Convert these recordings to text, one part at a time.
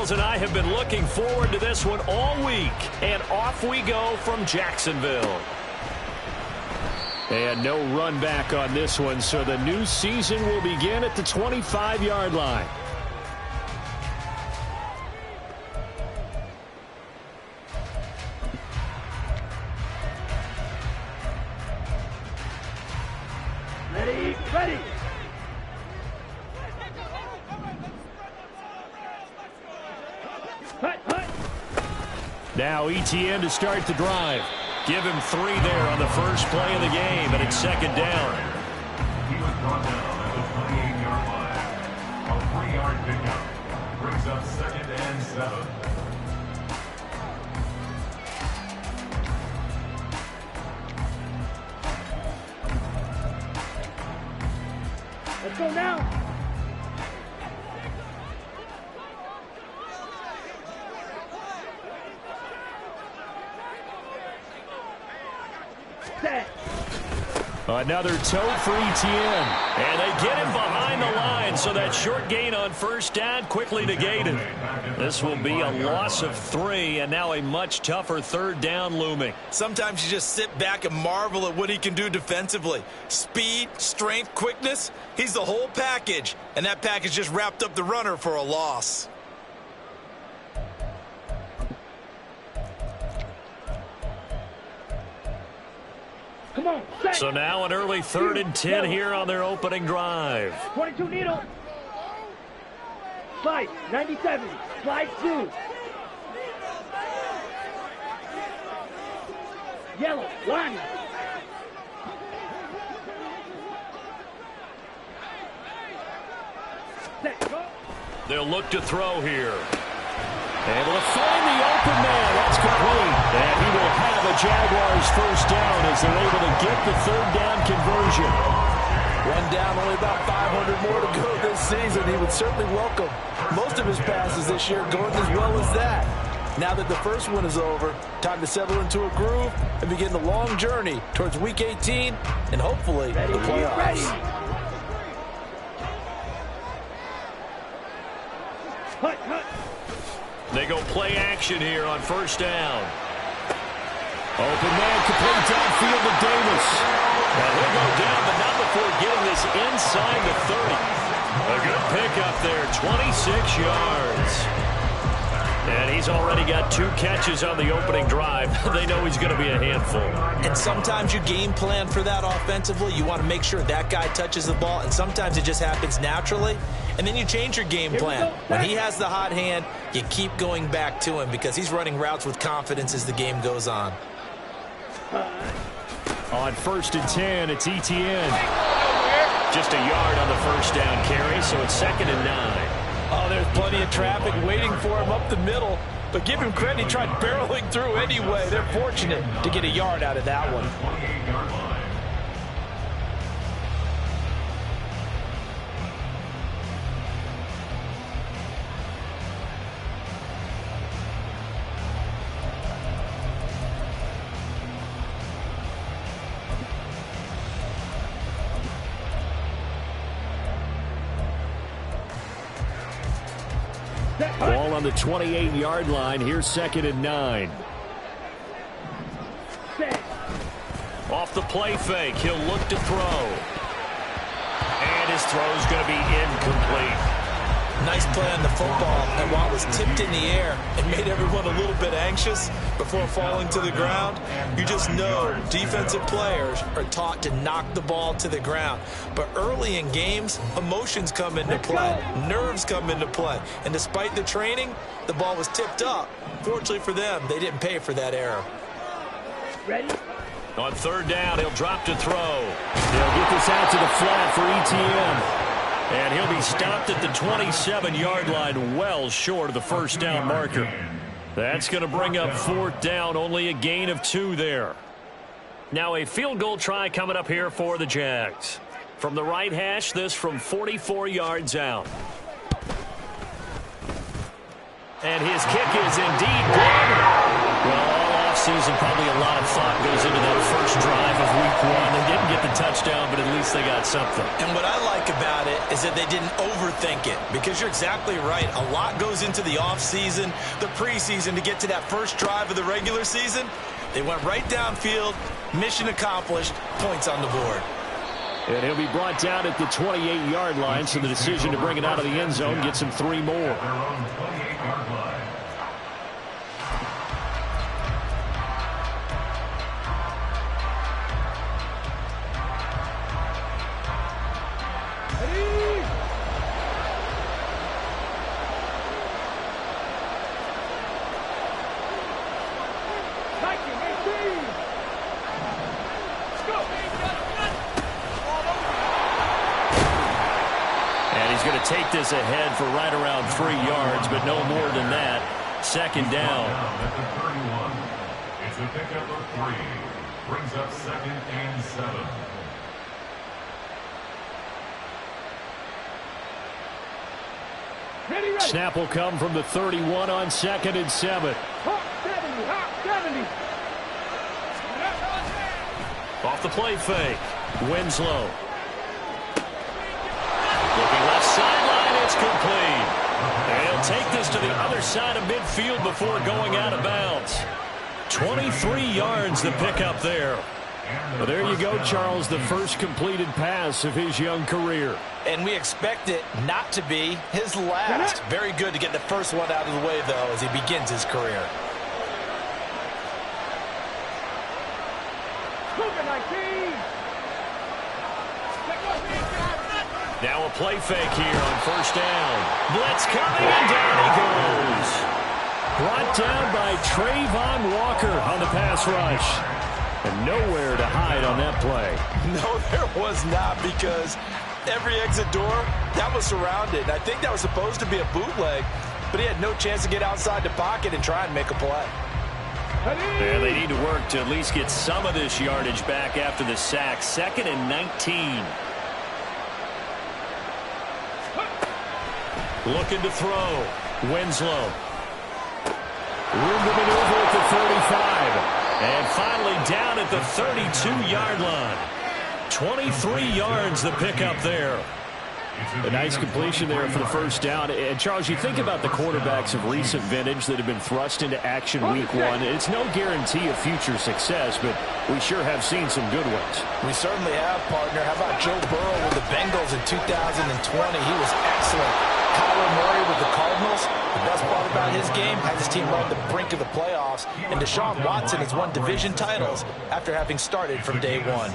Miles and I have been looking forward to this one all week. And off we go from Jacksonville. And no run back on this one, so the new season will begin at the 25-yard line. Ready. Now ETN to start the drive. Give him 3 there on the first play of the game, and it's second down. He was brought down at the 28-yard line. A 3-yard pickup brings up 2nd and 7. Let's go now. Another tote for ETN. And they get him behind the line, so that short gain on first down quickly negated. This will be a loss of 3, and now a much tougher third down looming. Sometimes you just sit back and marvel at what he can do defensively. Speed, strength, quickness, he's the whole package. And that package just wrapped up the runner for a loss. Come on, set. So now an early 3rd and 10 here on their opening drive. 22 needle. Slide, 97. Slide 2. Yellow, line. Set, go. They'll look to throw here. Able to find the open man. That's complete. And he will have a Jaguars first down as they're able to get the 3rd down conversion. One down, only about 500 more to go this season. He would certainly welcome most of his passes this year going as well as that. Now that the first one is over, time to settle into a groove and begin the long journey towards Week 18 and hopefully the playoffs. Hut. They go play action here on first down. Open man complete downfield to Davis. Now he'll go down, but not before getting this inside the 30. A good pickup there, 26 yards. And he's already got 2 catches on the opening drive. They know he's going to be a handful. And sometimes you game plan for that offensively. You want to make sure that guy touches the ball, and sometimes it just happens naturally. And then you change your game plan. When he has the hot hand, you keep going back to him because he's running routes with confidence as the game goes on. On 1st and 10, it's ETN. Just a yard on the first down carry, so it's 2nd and 9. Oh, there's plenty of traffic waiting for him up the middle. But give him credit, he tried barreling through anyway. They're fortunate to get a yard out of that one. 28-yard line. Ball on the 28-yard line. Here's 2nd and 9. Off the play fake, he'll look to throw. And his throw's going to be incomplete. Nice play on the football, and while it was tipped in the air, it made everyone a little bit anxious before falling to the ground. You just know defensive players are taught to knock the ball to the ground. But early in games, emotions come into play, nerves come into play. And despite the training, the ball was tipped up. Fortunately for them, they didn't pay for that error. Ready? On 3rd down, he'll drop to throw. They'll get this out to the flat for ETN. And he'll be stopped at the 27-yard line, well short of the first down marker. That's going to bring up 4th down, only a gain of 2 there. Now a field goal try coming up here for the Jags. From the right hash, this from 44 yards out. And his kick is indeed good. Well, all season, probably a lot of thought goes into that first drive of week 1. They didn't get the touchdown, but at least they got something. And what I like about it is that they didn't overthink it, because you're exactly right. A lot goes into the offseason, the preseason, to get to that first drive of the regular season. They went right downfield, mission accomplished, points on the board. And he'll be brought down at the 28-yard line, so the decision to bring it out of the end zone gets him 3 more. Their own 28-yard line. Going to take this ahead for right around 3 yards, but no more than that. Second down. At the 31. It's a pickup of 3. Brings up 2nd and 7. Ready. Snap will come from the 31 on 2nd and 7. Hot 70. Off the play fake. Winslow. Looking left sideline, it's complete. And he'll take this to the other side of midfield before going out of bounds. 23 yards the pickup there. Well, there you go, Charles, the first completed pass of his young career. And we expect it not to be his last. Very good to get the first one out of the way, though, as he begins his career. Now a play fake here on first down. Blitz coming, and down he goes. Brought down by Trayvon Walker on the pass rush. And nowhere to hide on that play. No, there was not, because every exit door, that was surrounded. I think that was supposed to be a bootleg, but he had no chance to get outside the pocket and try and make a play. Yeah, they need to work to at least get some of this yardage back after the sack. 2nd and 19. Looking to throw. Winslow. Room to maneuver at the 35. And finally down at the 32-yard line. 23 yards the pickup there. A nice completion there for the first down. And, Charles, you think about the quarterbacks of recent vintage that have been thrust into action week 1. It's no guarantee of future success, but we sure have seen some good ones. We certainly have, partner. How about Joe Burrow with the Bengals in 2020? He was excellent. Kyler Murray with the Cardinals. The best part about his game has his team on the brink of the playoffs. And Deshaun Watson has won division titles after having started from day 1.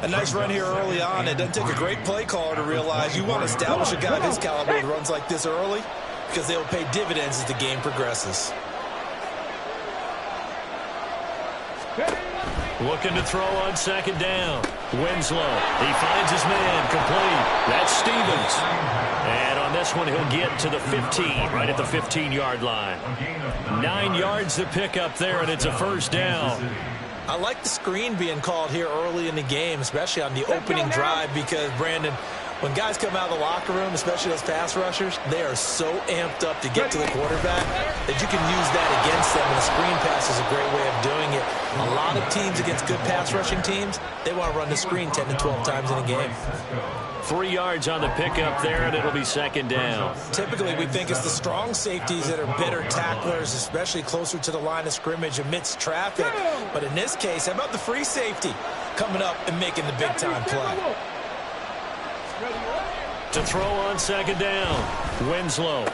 A nice run here early on. It doesn't take a great play caller to realize you want to establish a guy of his caliber with runs like this early, because they will pay dividends as the game progresses. Looking to throw on 2nd down. Winslow. He finds his man. Complete. That's Stevens. And on this one, he'll get to the 15, right at the 15-yard line. 9 yards to pick up there, and it's a first down. I like the screen being called here early in the game, especially on the opening drive, because, Brandon, when guys come out of the locker room, especially those pass rushers, they are so amped up to get to the quarterback that you can use that against them, and the screen pass is a great way of doing it. A lot of teams against good pass rushing teams, they want to run the screen 10 to 12 times in a game. 3 yards on the pickup there, and it'll be 2nd down. Typically, we think it's the strong safeties that are better tacklers, especially closer to the line of scrimmage amidst traffic. But in this case, how about the free safety coming up and making the big-time play? To throw on 2nd down. Winslow.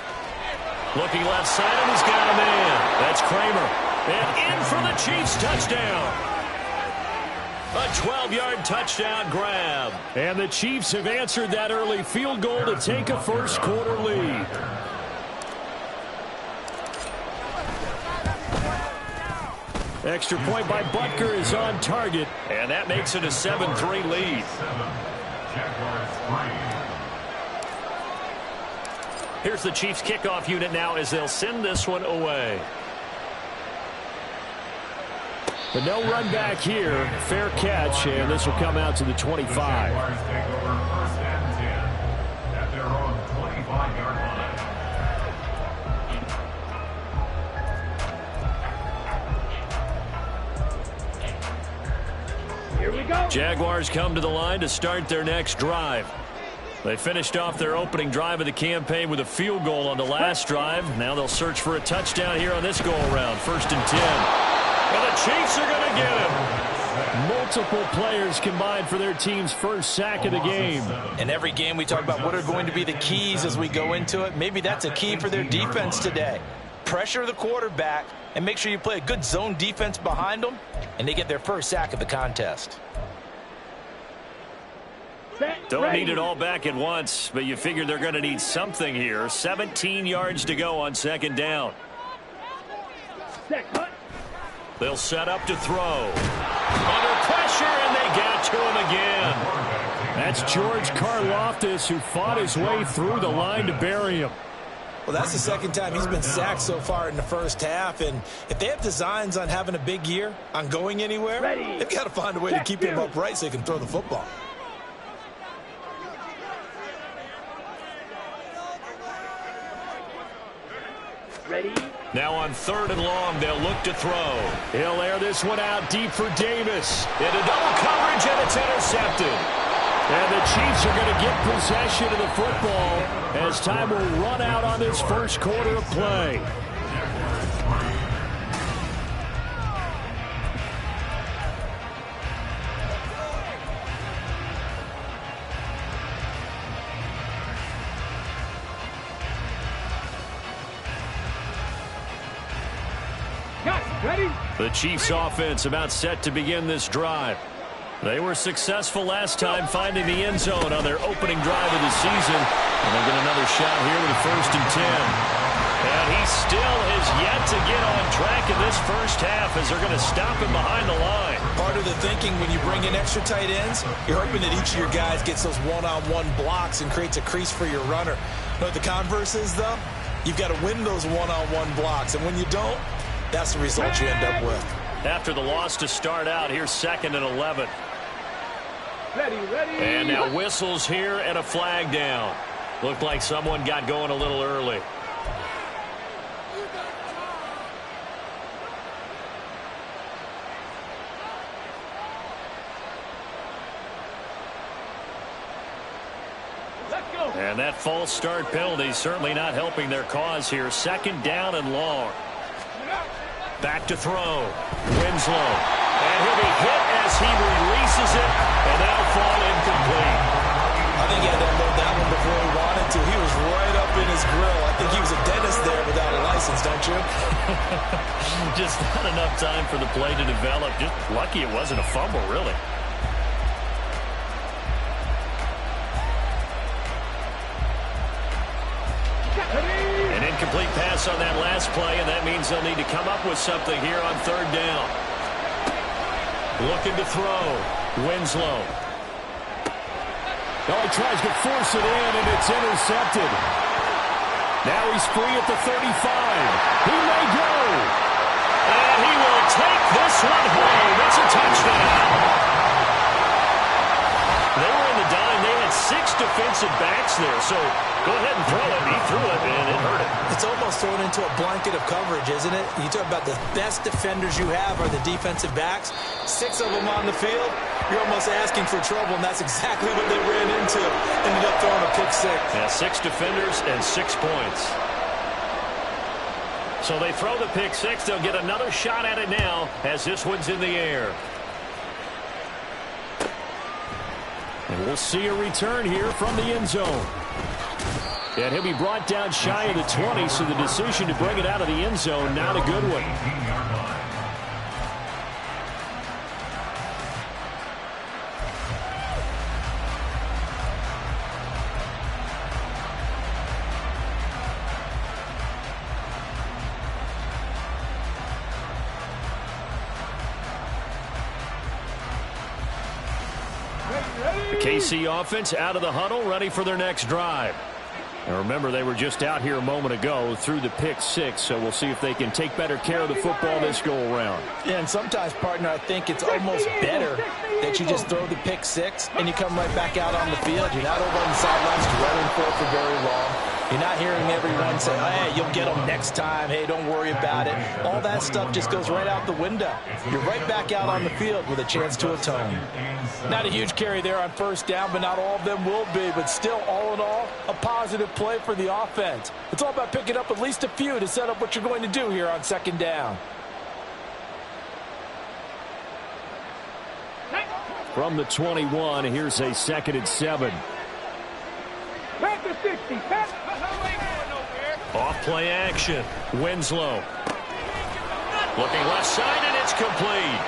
Looking left side, and he's got a man. That's Kramer. And in for the Chiefs touchdown. A 12-yard touchdown grab. And the Chiefs have answered that early field goal to take a first-quarter lead. Extra point by Butker is on target. And that makes it a 7-3 lead. Jaguars 3. Here's the Chiefs kickoff unit now as they'll send this one away. But no run back here. Fair catch, and this will come out to the 25. Jaguars take over 1st and 10 at their own 25-yard line. Jaguars come to the line to start their next drive. They finished off their opening drive of the campaign with a field goal on the last drive. Now they'll search for a touchdown here on this go-around. 1st and 10. And the Chiefs are going to get him. Multiple players combined for their team's first sack of the game. In every game we talk about what are going to be the keys as we go into it. Maybe that's a key for their defense today. Pressure the quarterback and make sure you play a good zone defense behind them, and they get their first sack of the contest. Don't need it all back at once, but you figure they're going to need something here. 17 yards to go on 2nd down. They'll set up to throw. Under pressure, and they got to him again. That's George Karlaftis, who fought his way through the line to bury him. Well, that's the 2nd time he's been sacked so far in the first half, and if they have designs on having a big year, on going anywhere, they've got to find a way to keep him upright so he can throw the football. Ready? Now on 3rd and long, they'll look to throw. He'll air this one out deep for Davis. Into double coverage, and it's intercepted. And the Chiefs are going to get possession of the football as time will run out on this first quarter of play. Ready? The Chiefs offense about set to begin this drive. They were successful last time finding the end zone on their opening drive of the season. And they'll get another shot here with a 1st and 10. And he still has yet to get on track in this first half as they're going to stop him behind the line. Part of the thinking when you bring in extra tight ends, you're hoping that each of your guys gets those one-on-one blocks and creates a crease for your runner. You know what the converse is, though? You've got to win those one-on-one blocks. And when you don't, that's the result you end up with. After the loss to start out, here's 2nd and 11. Ready. And now whistles here and a flag down. Looked like someone got going a little early. Let's go. And that false start penalty certainly not helping their cause here. 2nd down and long. Back to throw. Winslow. And he'll be hit as he releases it, and that'll fall incomplete. I think he had to unload that one before he wanted to. He was right up in his grill. I think he was a dentist there without a license, don't you? Just not enough time for the play to develop. Just lucky it wasn't a fumble, really. An incomplete pass on that last play, and that means they'll need to come up with something here on 3rd down. Looking to throw. Winslow. Oh, he tries to force it in, and it's intercepted. Now he's free at the 35. He may go. And he will take this one home. It's a touchdown. They were in the dime. They had 6 defensive backs there, so go ahead and throw it. He threw it, and it hurt him. It's almost thrown into a blanket of coverage, isn't it? You talk about the best defenders you have are the defensive backs. 6 of them on the field. You're almost asking for trouble, and that's exactly what they ran into. Ended up throwing a pick 6. Yeah, 6 defenders and 6 points. So they throw the pick 6. They'll get another shot at it now as this one's in the air. And we'll see a return here from the end zone. And he'll be brought down shy of the 20, so the decision to bring it out of the end zone, not a good one. The KC offense out of the huddle, ready for their next drive. And remember, they were just out here a moment ago through the pick 6, so we'll see if they can take better care of the football this go-around. Yeah, and sometimes, partner, I think it's almost better that you just throw the pick 6 and you come right back out on the field. You're not over on the sidelines running for it for very long. You're not hearing everyone say, hey, you'll get them next time. Hey, don't worry about it. All that stuff just goes right out the window. You're right back out on the field with a chance to atone. Not a huge carry there on first down, but not all of them will be. But still, all in all, a positive play for the offense. It's all about picking up at least a few to set up what you're going to do here on second down. From the 21, here's a 2nd and 7. Back to 60. Off play action. Winslow. Looking left side, and it's complete.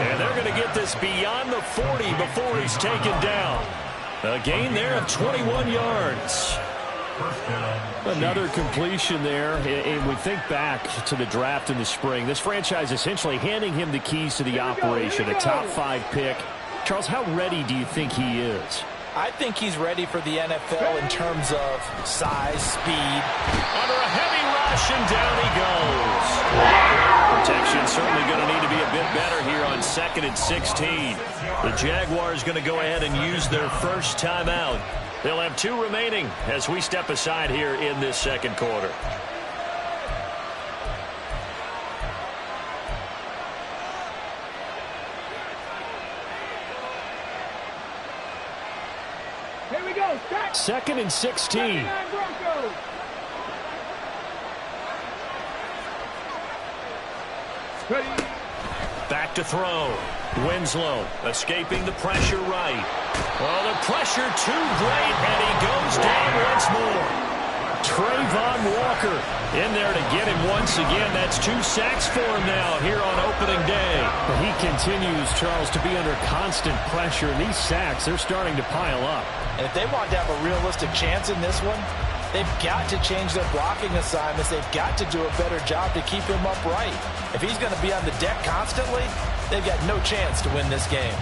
And they're going to get this beyond the 40 before he's taken down. A gain there of 21 yards. Another completion there. And we think back to the draft in the spring. This franchise essentially handing him the keys to the operation, a top 5 pick. Charles, how ready do you think he is? I think he's ready for the NFL in terms of size, speed. Under a heavy rush, and down he goes. Protection certainly going to need to be a bit better here on 2nd and 16. The Jaguars going to go ahead and use their first timeout. They'll have 2 remaining as we step aside here in this second quarter. Here we go. 2nd and 16. Back to throw. Winslow escaping the pressure right. Well, the pressure too great, and he goes down once more. Trayvon Walker in there to get him once again. That's 2 sacks for him now here on opening day. But he continues, Charles, to be under constant pressure. And these sacks, they're starting to pile up. And if they want to have a realistic chance in this one, they've got to change their blocking assignments. They've got to do a better job to keep him upright. If he's going to be on the deck constantly, they've got no chance to win this game.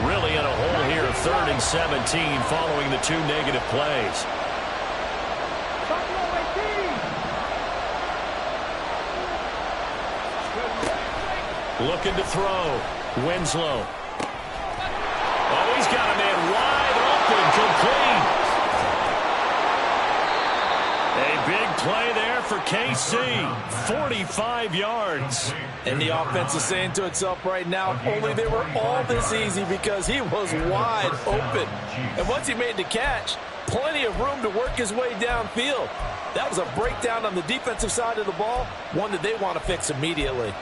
Really in a hole here, 3rd and 17 following the 2 negative plays. Looking to throw. Winslow. Oh, he's got a man wide open, complete. A big play there for KC. 45 yards. And the offense is saying to itself right now, if only they were all this easy, because he was wide open. And once he made the catch, plenty of room to work his way downfield. That was a breakdown on the defensive side of the ball, one that they want to fix immediately.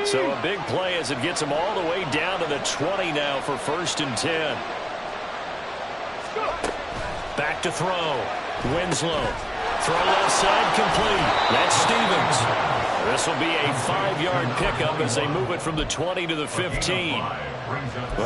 So a big play as it gets him all the way down to the 20 now for 1st and 10. Back to throw. Winslow. Throw left side, complete. That's Stevens. This will be a 5-yard pickup as they move it from the 20 to the 15.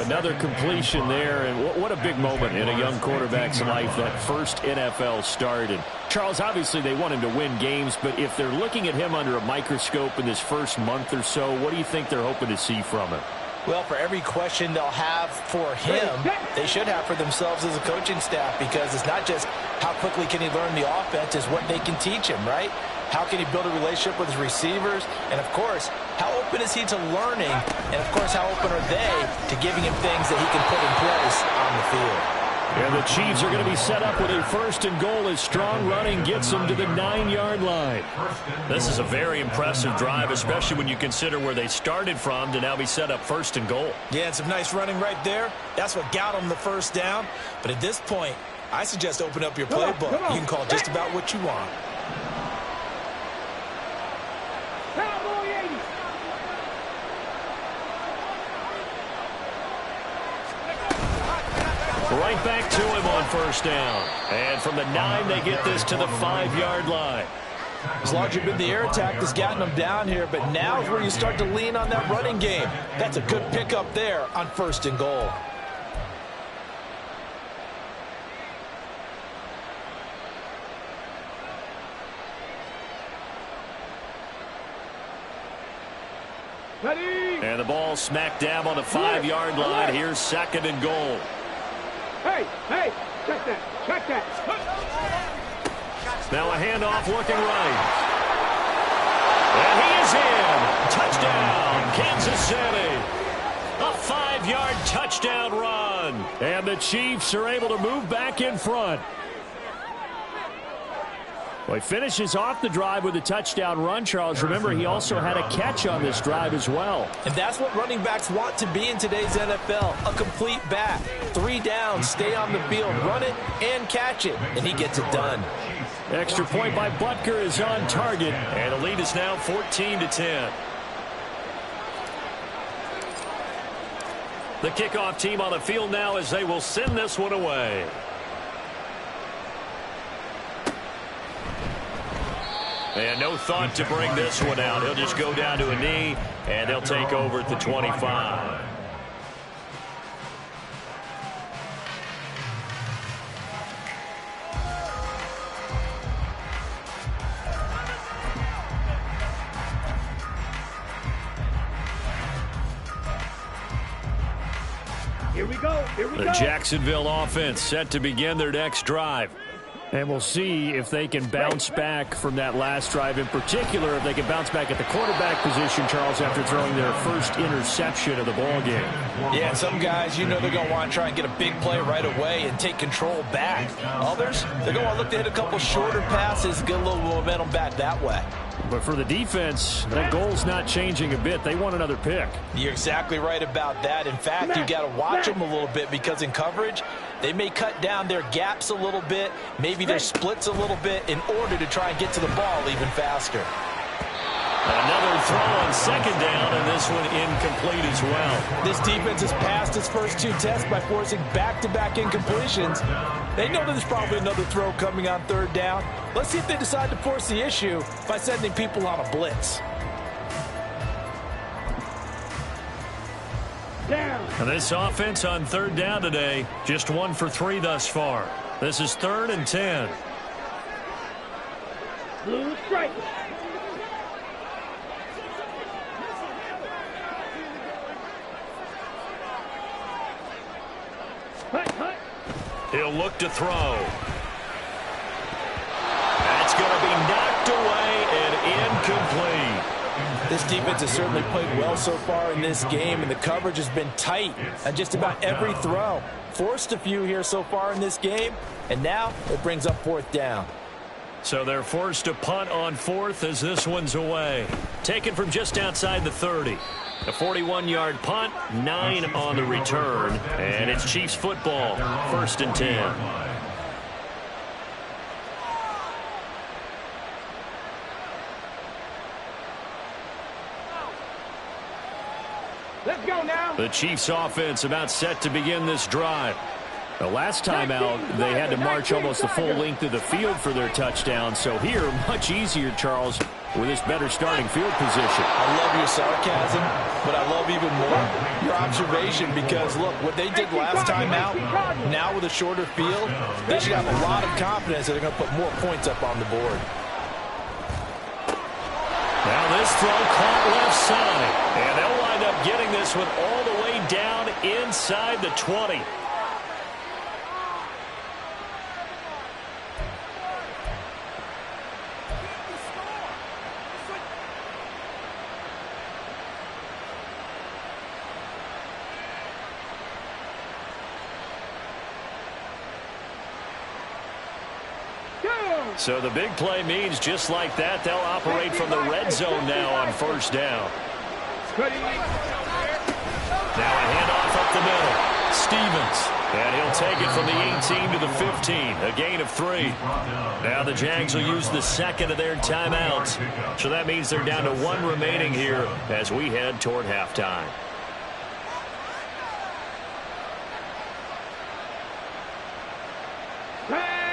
Another completion there, and what a big moment in a young quarterback's life, that first NFL start. And Charles, obviously they want him to win games, but if they're looking at him under a microscope in this first month or so, what do you think they're hoping to see from him? Well, for every question they'll have for him, they should have for themselves as a coaching staff, because it's not just how quickly can he learn the offense, it's what they can teach him, right? How can he build a relationship with his receivers? And, of course, how open is he to learning? And, of course, how open are they to giving him things that he can put in place on the field? And the Chiefs are going to be set up with a 1st and goal as strong running gets them to the 9-yard line. This is a very impressive drive, especially when you consider where they started from to now be set up 1st and goal. Yeah, and some nice running right there. That's what got them the first down. But at this point, I suggest open up your playbook. You can call just about what you want. Right back to him on 1st down. And from the 9, they get this to the 5-yard line. It's largely been the air attack that's gotten them down here, but now is where you start to lean on that running game. That's a good pickup there on 1st and goal. And the ball smack dab on the 5-yard line. Here's 2nd and goal. Hey, check that. Now a handoff looking right. And he is in. Touchdown, Kansas City. A 5-yard touchdown run. And the Chiefs are able to move back in front. Well, he finishes off the drive with a touchdown run, Charles. Remember, he also had a catch on this drive as well. And that's what running backs want to be in today's NFL, a complete back. 3 downs, stay on the field, run it, and catch it. And he gets it done. Extra point by Butker is on target. And the lead is now 14-10. The kickoff team on the field now as they will send this one away. And no thought to bring this one out. He'll just go down to a knee, and they'll take over at the 25. Here we go. Here we The go. Jacksonville offense set to begin their next drive. And we'll see if they can bounce back from that last drive. In particular, if they can bounce back at the quarterback position, Charles, after throwing their first interception of the ball game. Yeah, some guys, you know they're going to want to try and get a big play right away and take control back. Others, they're going to want to look to hit a couple shorter passes, get a little momentum back that way. But for the defense, that goal's not changing a bit. They want another pick. You're exactly right about that. In fact, you've got to watch them a little bit because in coverage, they may cut down their gaps a little bit, maybe their splits a little bit in order to try and get to the ball even faster. Another throw on second down, and this one incomplete as well. This defense has passed its first 2 tests by forcing back-to-back incompletions. They know that there's probably another throw coming on 3rd down. Let's see if they decide to force the issue by sending people on a blitz. Down. And this offense on 3rd down today, just 1 for 3 thus far. This is 3rd and 10. Blue strike. Hut, hut. He'll look to throw. That's going to be knocked away and incomplete. This defense has certainly played well so far in this game, and the coverage has been tight on just about every throw. Forced a few here so far in this game, and now it brings up 4th down. So they're forced to punt on 4th as this one's away. Taken from just outside the 30. A 41-yard punt, 9 on the return, and it's Chiefs football, 1st and 10. Let's go now. The Chiefs offense about set to begin this drive. The last time out, they had to march almost the full length of the field for their touchdown. So here, much easier, Charles, with this better starting field position. I love your sarcasm, but I love even more your observation because, look, what they did last time out, now with a shorter field, they should have a lot of confidence that they're going to put more points up on the board. Now this throw caught left side, and they'll wind up getting this one all the way down inside the 20. So the big play means just like that, they'll operate from the red zone now on 1st down. Now a handoff up the middle. Stevens. And he'll take it from the 18 to the 15. A gain of 3. Now the Jags will use the second of their timeouts. So that means they're down to 1 remaining here as we head toward halftime.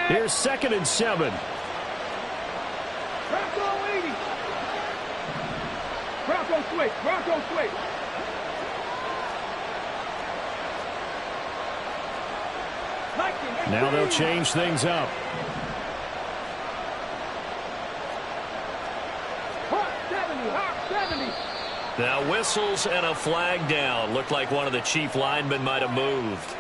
Here's 2nd and 7. Bronco 80. Bronco switch. Bronco switch. Now they'll change things up. Hawk 70. Hawk 70. Now whistles and a flag down. Looked like one of the Chief linemen might have moved.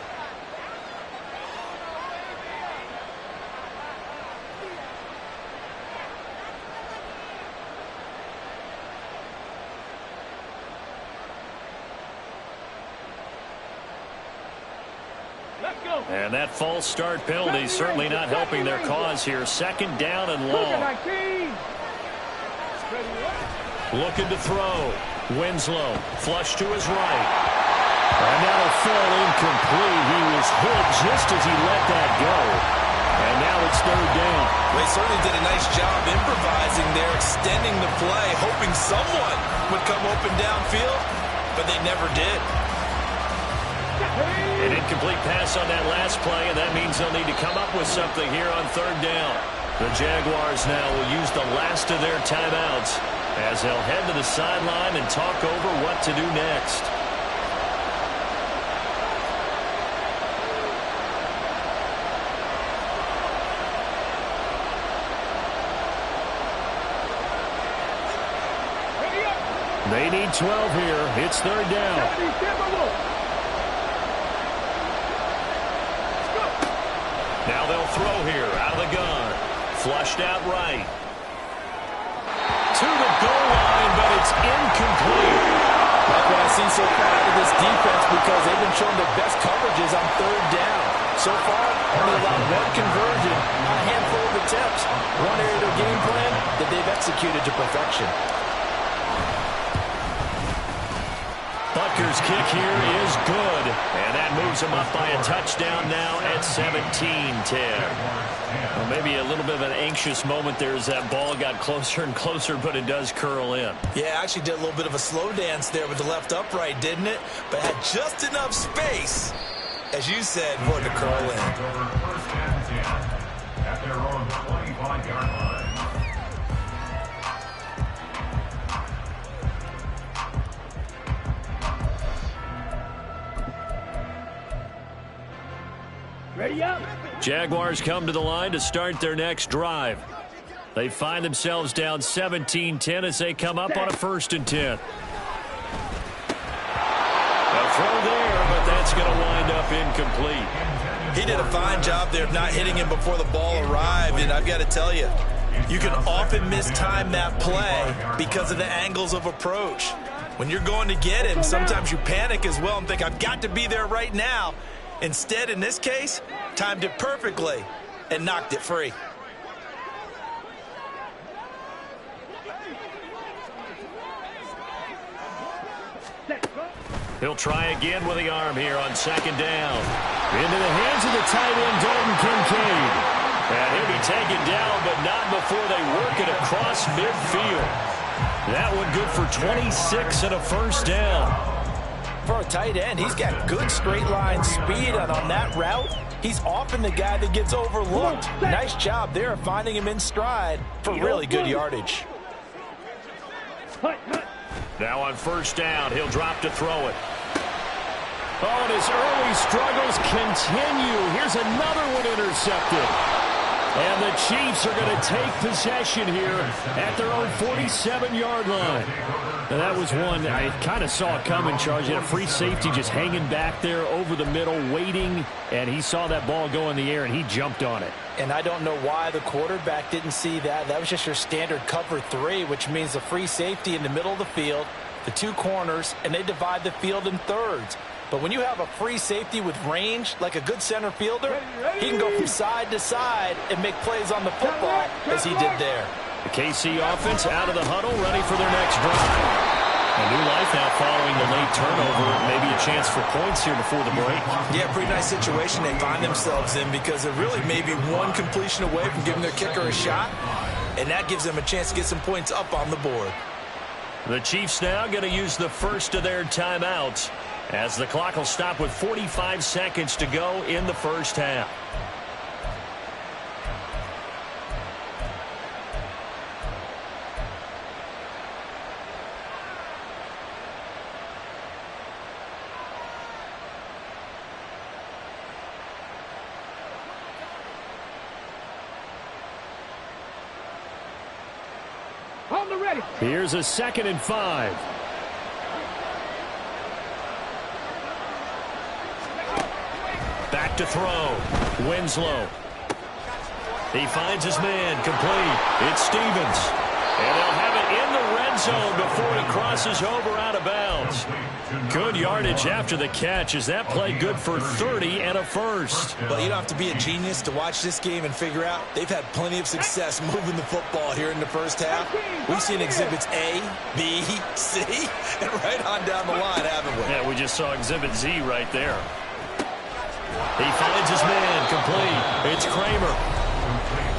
Let's go. And that false start penalty certainly not helping their cause here. Second down and long. 19. Looking to throw. Winslow, flush to his right. And that'll fall incomplete. He was hit just as he let that go. And now it's third down. They certainly did a nice job improvising there, extending the play, hoping someone would come open downfield, but they never did. An incomplete pass on that last play, and that means they'll need to come up with something here on third down. The Jaguars now will use the last of their timeouts as they'll head to the sideline and talk over what to do next. They need 12 here. It's third down. Now they'll throw here out of the gun. Flushed out right. To the goal line, but it's incomplete. Like what I see so far out of this defense, because they've been showing the best coverages on third down. So far, only allowed one conversion on a handful of attempts. One area of their game plan that they've executed to perfection. Butker's kick here is good, and that moves him up by a touchdown now at 17-10. Well, maybe a little bit of an anxious moment there as that ball got closer and closer, but it does curl in. Yeah, actually did a little bit of a slow dance there with the left upright, didn't it? But had just enough space, as you said, for it to curl in. First and 10 at their own 25-yard line. Ready up. Jaguars come to the line to start their next drive. They find themselves down 17-10 as they come up on a 1st and 10. A throw there, but that's going to wind up incomplete. He did a fine job there of not hitting him before the ball arrived, and I've got to tell you, you can often mistime that play because of the angles of approach. When you're going to get him, sometimes you panic as well and think, I've got to be there right now. Instead, in this case, timed it perfectly and knocked it free. He'll try again with the arm here on 2nd down. Into the hands of the tight end, Dalton Kincaid. And he'll be taken down, but not before they work it across midfield. That one good for 26 and a 1st down. For a tight end, he's got good straight line speed, and on that route, he's often the guy that gets overlooked. Nice job there of finding him in stride for really good yardage. Now on 1st down, he'll drop to throw it. Oh, and his early struggles continue. Here's another one intercepted. And the Chiefs are going to take possession here at their own 47-yard line. And that was one I kind of saw coming, Charles. He had a free safety just hanging back there over the middle, waiting, and he saw that ball go in the air, and he jumped on it. And I don't know why the quarterback didn't see that. That was just your standard cover 3, which means the free safety in the middle of the field, the 2 corners, and they divide the field in thirds. But when you have a free safety with range, like a good center fielder, he can go from side to side and make plays on the football as he did there. The KC offense out of the huddle, ready for their next drive. A new life now following the late turnover. Maybe a chance for points here before the break. Yeah, pretty nice situation they find themselves in because they're really maybe one completion away from giving their kicker a shot, and that gives them a chance to get some points up on the board. The Chiefs now going to use the first of their timeouts as the clock will stop with 45 seconds to go in the 1st half. On the ready. Here's a 2nd and 5. Back to throw. Winslow. He finds his man. Complete. It's Stevens. And they'll have it in the red zone before he crosses over out of bounds. Good yardage after the catch. Is that play good for 30 and a first? Well, you don't have to be a genius to watch this game and figure out they've had plenty of success moving the football here in the first half. We've seen exhibits A, B, C, and right on down the line, haven't we? Yeah, we just saw exhibit Z right there. He finds his man, complete. It's Kramer.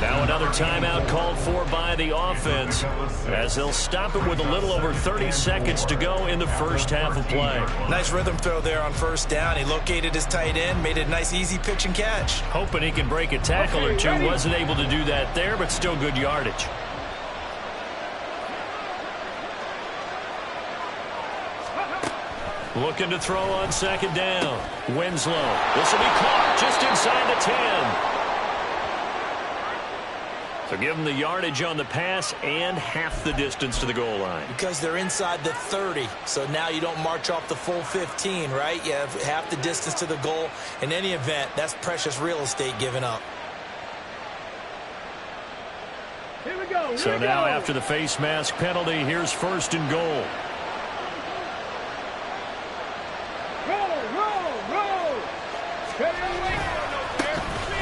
Now another timeout called for by the offense as they'll stop it with a little over 30 seconds to go in the first half of play. Nice rhythm throw there on first down. He located his tight end, made it a nice easy pitch and catch. Hoping he can break a tackle or two. Wasn't able to do that there, but still good yardage. Looking to throw on second down. Winslow. This will be caught just inside the 10. So give them the yardage on the pass and half the distance to the goal line. Because they're inside the 30, so now you don't march off the full 15, right? You have half the distance to the goal. In any event, that's precious real estate given up. Here we go. So now after the face mask penalty, here's first and goal. Roll.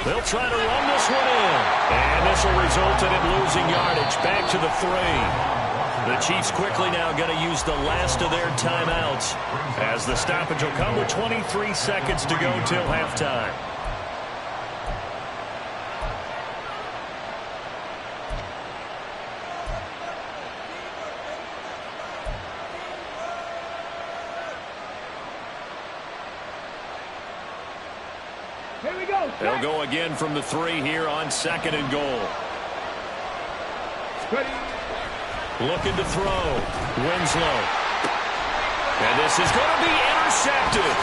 They'll try to run this one in. And this will result in it losing yardage back to the 3. The Chiefs quickly now going to use the last of their timeouts as the stoppage will come with 23 seconds to go till halftime. Here we go. They'll go again from the 3 here on second and goal. Ready. Looking to throw. Winslow. And this is going to be intercepted.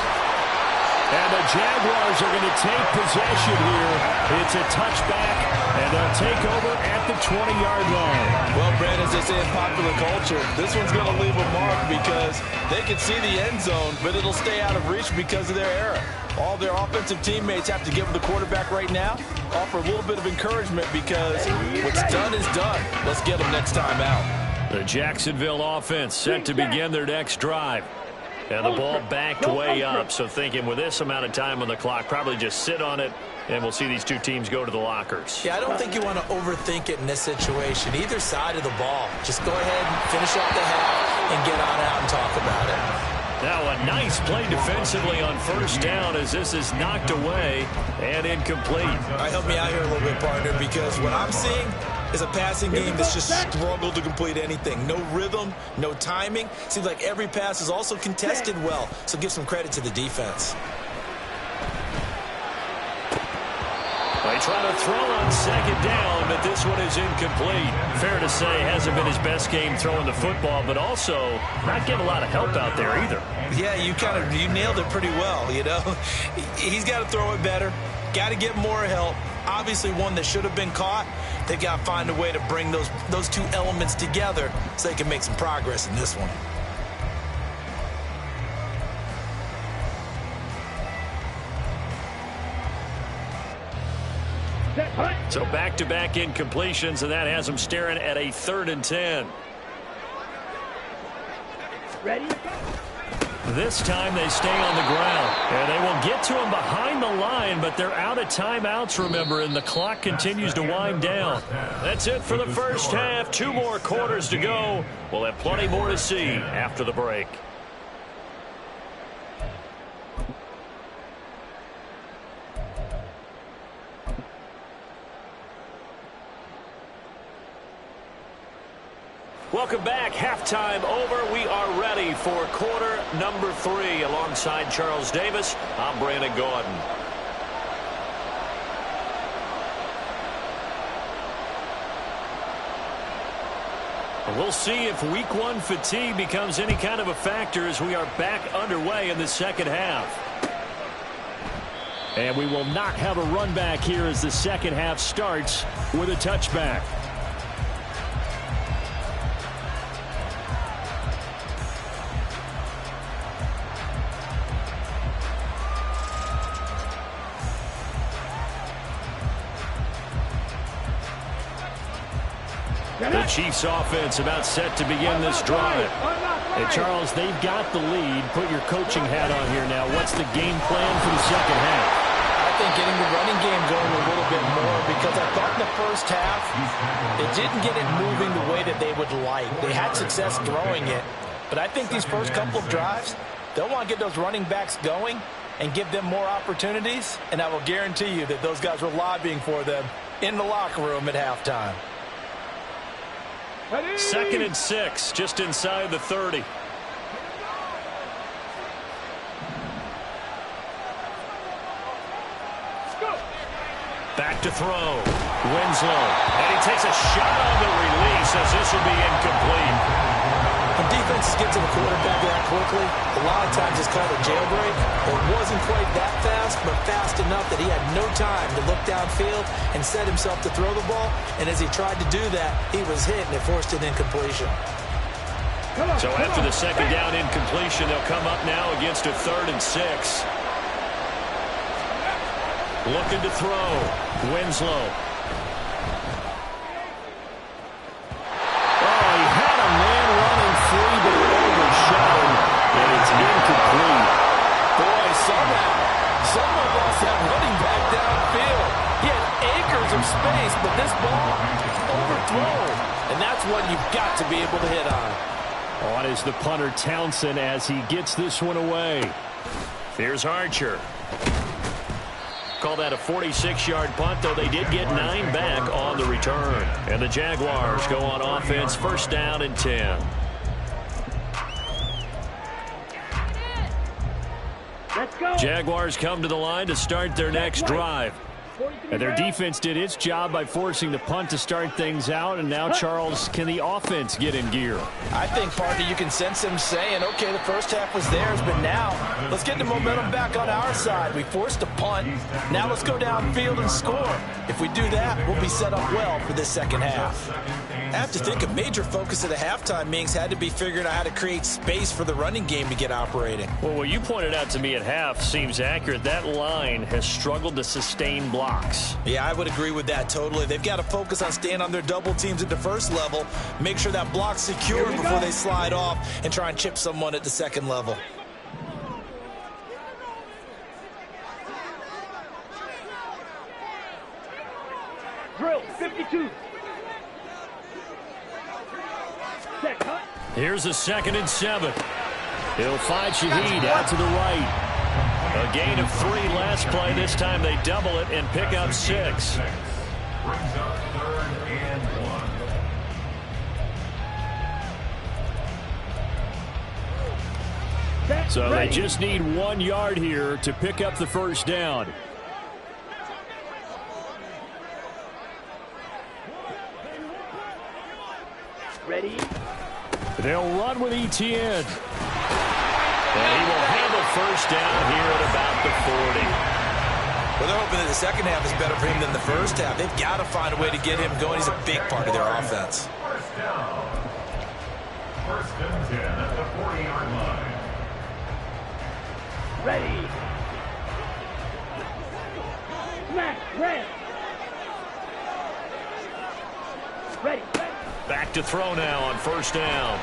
And the Jaguars are going to take possession here. It's a touchback, and they'll take over at the 20-yard line. Well, Brad, as they say in popular culture, this one's going to leave a mark because they can see the end zone, but it'll stay out of reach because of their error. All their offensive teammates have to give the quarterback right now, offer a little bit of encouragement because what's done is done. Let's get them next time out. The Jacksonville offense set to begin their next drive. And the ball backed way up, so thinking with this amount of time on the clock, probably just sit on it, and we'll see these two teams go to the lockers. Yeah, I don't think you want to overthink it in this situation. Either side of the ball. Just go ahead and finish off the half and get on out and talk about it. Now a nice play defensively on first down as this is knocked away and incomplete. All right, help me out here a little bit, partner, because what I'm seeing is a passing game that's just struggled to complete anything. No rhythm, no timing. Seems like every pass is also contested well, so give some credit to the defense. They try to throw on second down, but this one is incomplete. Fair to say, hasn't been his best game throwing the football, but also not getting a lot of help out there either. Yeah, you nailed it pretty well, you know. He's got to throw it better, got to get more help. Obviously one that should have been caught. They've got to find a way to bring those two elements together so they can make some progress in this one. So back-to-back incompletions, and that has them staring at a 3rd and 10. Ready? This time they stay on the ground, and they will get to him behind the line, but they're out of timeouts, remember, and the clock continues to wind down. That's it for the first half. 2 more quarters to go. We'll have plenty more to see after the break. Welcome back. Halftime over. We are ready for quarter number 3. Alongside Charles Davis, I'm Brandon Gordon. We'll see if week 1 fatigue becomes any kind of a factor as we are back underway in the second half. And we will not have a run back here as the second half starts with a touchback. The Chiefs offense about set to begin this drive. Hey, Charles, they've got the lead. Put your coaching hat on here now. What's the game plan for the second half? I think getting the running game going a little bit more, because I thought in the first half they didn't get it moving the way that they would like. They had success throwing it, but I think these first couple of drives, they'll want to get those running backs going and give them more opportunities, and I will guarantee you that those guys were lobbying for them in the locker room at halftime. 2nd and 6, just inside the 30. Back to throw. Winslow. And he takes a shot on the release as this will be incomplete. When defenses get to the quarterback that quickly, a lot of times it's called a jailbreak. It wasn't quite that fast, but fast enough that he had no time to look downfield and set himself to throw the ball. And as he tried to do that, he was hit, and it forced an incompletion. So after the second down incompletion, they'll come up now against a 3rd and 6. Looking to throw. Winslow. Oh, he had a man running free, but it overshot him, and it's incomplete. Boy, somehow, someone lost that running back downfield. He had acres of space, but this ball overthrown. And that's one you've got to be able to hit on. On is the punter Townsend as he gets this one away. Here's Archer. Call that a 46-yard punt, though they did get 9 back on the return. And the Jaguars go on offense, 1st down and 10. Let's go. Jaguars come to the line to start their next drive. And their defense did its job by forcing the punt to start things out. And now, Charles, can the offense get in gear? I think, Parker, you can sense them saying, okay, the first half was theirs, but now let's get the momentum back on our side. We forced a punt. Now let's go downfield and score. If we do that, we'll be set up well for this second half. I have to think a major focus of the halftime meetings had to be figuring out how to create space for the running game to get operating. Well, what you pointed out to me at half seems accurate. That line has struggled to sustain blocks. Yeah, I would agree with that totally. They've got to focus on staying on their double teams at the first level, make sure that block's secure before they slide off and try and chip someone at the second level. Drill, 52. Set, cut. Here's a 2nd and 7. He'll find Shaheed out to the right. A gain of 3 last play. This time they double it and pick up 6. Brings up 3rd and 1. So they just need 1 yard here to pick up the first down. Ready. They'll run with Etienne. And he will handle first down here at about the 40. Well, they're hoping that the second half is better for him than the first half. They've got to find a way to get him going. He's a big part of their offense. 1st down. 1st and 10 at the 40-yard line. Ready. Smack, red. Ready. Back to throw now on 1st down.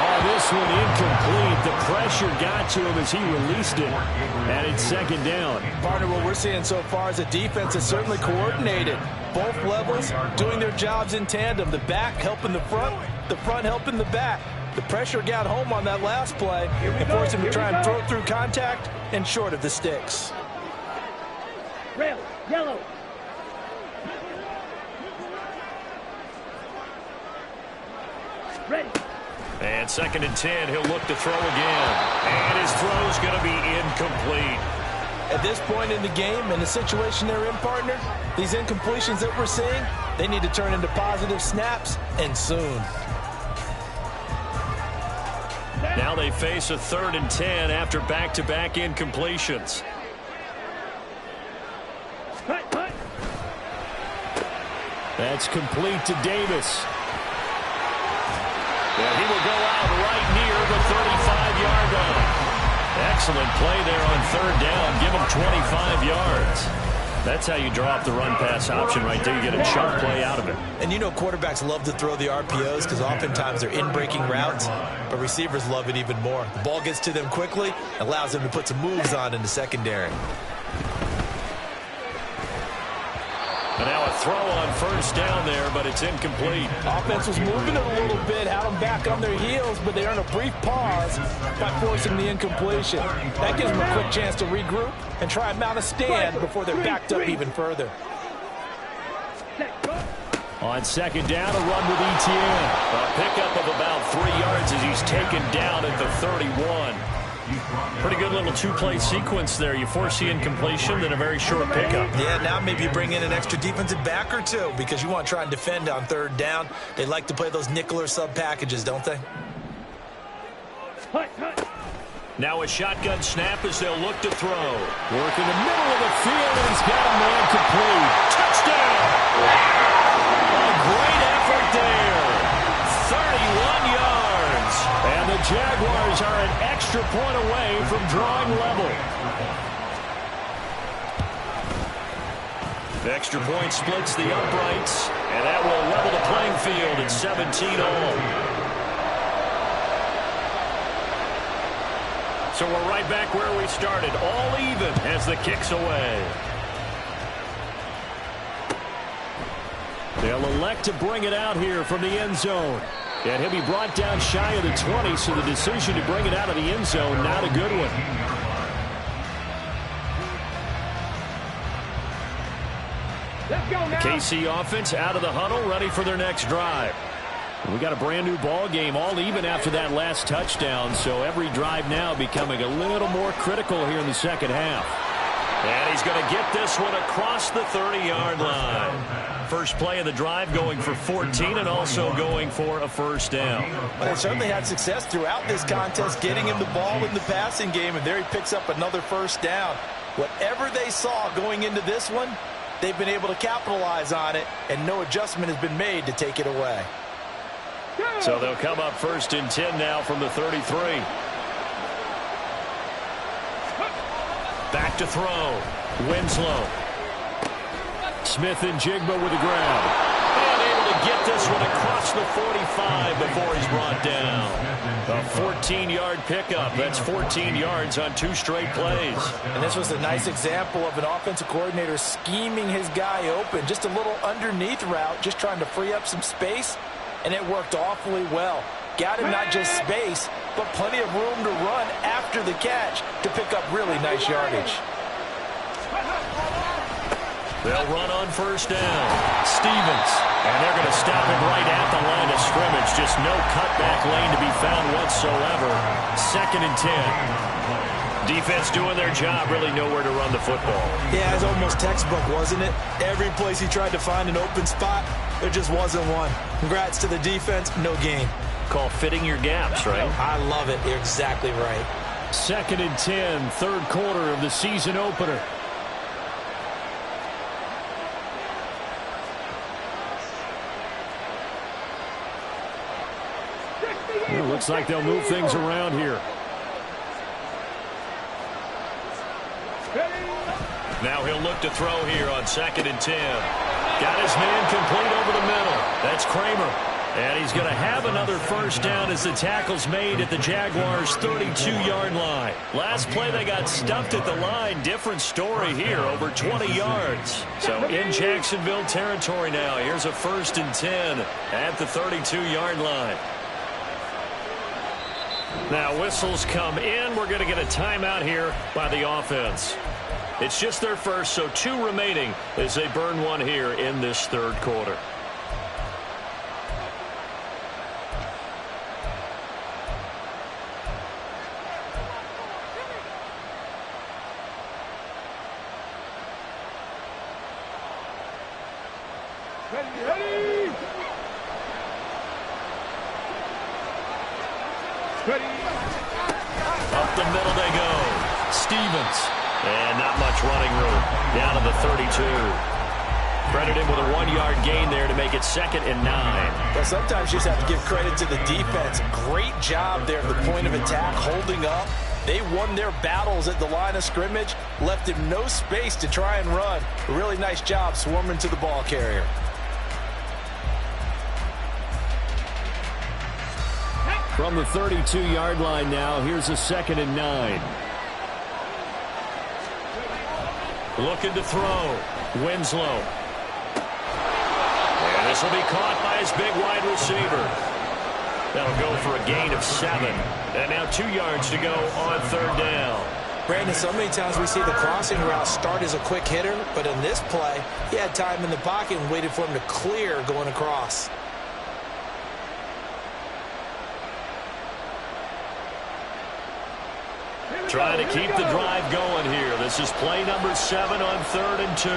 Oh, this one incomplete. The pressure got to him as he released it. And it's 2nd down. Partner, what we're seeing so far is a defense that's certainly coordinated. Both levels doing their jobs in tandem. The back helping the front helping the back. The pressure got home on that last play and forced him to try and throw through contact and short of the sticks. Rail, yellow. Ready. And 2nd and 10, he'll look to throw again. And his throw's going to be incomplete. At this point in the game and the situation they're in, partner, these incompletions that we're seeing, they need to turn into positive snaps, and soon. Now they face a 3rd and 10 after back-to-back incompletions. Cut, cut. That's complete to Davis. And he will go out right near the 35-yard line. Excellent play there on 3rd down. Give him 25 yards. That's how you draw up the run-pass option right there. You get a chunk play out of it. And you know quarterbacks love to throw the RPOs because oftentimes they're in-breaking routes, but receivers love it even more. The ball gets to them quickly, allows them to put some moves on in the secondary. And now a throw on first down there, but it's incomplete. Offense was moving it a little bit, had them back on their heels, but they earned a brief pause by forcing the incompletion. That gives them a quick chance to regroup and try and mount a stand before they're backed up even further. On second down, a run with Etienne. A pickup of about 3 yards as he's taken down at the 31. Pretty good little two-play sequence there. You force the incompletion, then a very short pickup. Yeah, now maybe you bring in an extra defensive back or two because you want to try and defend on third down. They like to play those nickel or sub packages, don't they? Now a shotgun snap as they'll look to throw. Work in the middle of the field, and he's got a man complete. Touchdown! A great effort there. 31 yards. And the Jaguars are an extra point away from drawing level. The extra point splits the uprights, and that will level the playing field at 17 all. So we're right back where we started, all even as the kick's away. They'll elect to bring it out here from the end zone. And he'll be brought down shy of the 20, so the decision to bring it out of the end zone, not a good one. Let's go now. KC offense out of the huddle, ready for their next drive. We got a brand new ball game, all even after that last touchdown, so every drive now becoming a little more critical here in the second half. And he's going to get this one across the 30-yard line. First play of the drive going for 14 and also going for a first down. Well, they certainly had success throughout this contest, getting him the ball in the passing game, and there he picks up another first down. Whatever they saw going into this one, they've been able to capitalize on it, and no adjustment has been made to take it away. So they'll come up first and 10 now from the 33. Back to throw. Winslow. Smith and Jigba with the grab. And able to get this one across the 45 before he's brought down. A 14-yard pickup. That's 14 yards on 2 straight plays. And this was a nice example of an offensive coordinator scheming his guy open. Just a little underneath route, just trying to free up some space. And it worked awfully well. Got him not just space, but plenty of room to run after the catch to pick up really nice yardage. They'll run on first down. Stevens. And they're going to stop him right at the line of scrimmage. Just no cutback lane to be found whatsoever. Second and 10. Defense doing their job, really nowhere to run the football. Yeah, it's almost textbook, wasn't it? Every place he tried to find an open spot, there just wasn't one. Congrats to the defense, no gain. Call fitting your gaps, right? I love it. You're exactly right. Second and 10, third quarter of the season opener. It looks like they'll move things around here. Now he'll look to throw here on second and 10. Got his man complete over the middle. That's Kramer. And he's going to have another first down as the tackle's made at the Jaguars' 32-yard line. Last play they got stuffed at the line. Different story here, over 20 yards. So in Jacksonville territory now. Here's a first and 10 at the 32-yard line. Now whistles come in. We're going to get a timeout here by the offense. It's just their first, so 2 remaining as they burn one here in this third quarter. Ready. Up the middle they go. Stevens. And not much running room. Down to the 32. Credit him with a 1-yard gain there to make it second and 9. Well, sometimes you just have to give credit to the defense. Great job there at the point of attack, holding up They won their battles at the line of scrimmage, left him no space to try and run. A really nice job swarming to the ball carrier. From the 32-yard line now, here's a 2nd and 9. Looking to throw. Winslow. And this will be caught by his big wide receiver. That'll go for a gain of 7. And now 2 yards to go on 3rd down. Brandon, so many times we see the crossing route start as a quick hitter, but in this play, he had time in the pocket and waited for him to clear going across. Trying to keep the drive going here. This is play number 7 on 3rd and 2.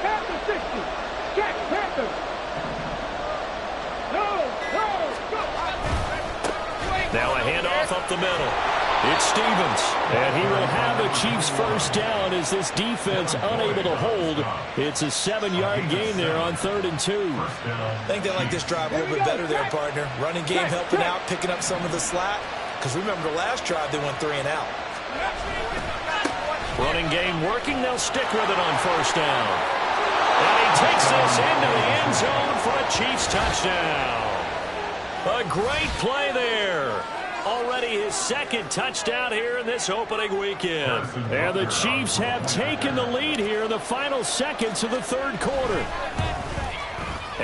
Panther 60. Check, Panther. No. Now a handoff up the middle. It's Stevens, and he will have a Chiefs first down as this defense unable to hold. It's a 7-yard gain there on 3rd and 2. I think they like this drive a little bit better there, partner. Running game helping out, picking up some of the slack. Because remember the last drive, they went 3 and out. Running game working. They'll stick with it on 1st down. And he takes this into the end zone for a Chiefs touchdown. A great play there. Already his 2nd touchdown here in this opening weekend. And the Chiefs have taken the lead here in the final seconds of the 3rd quarter.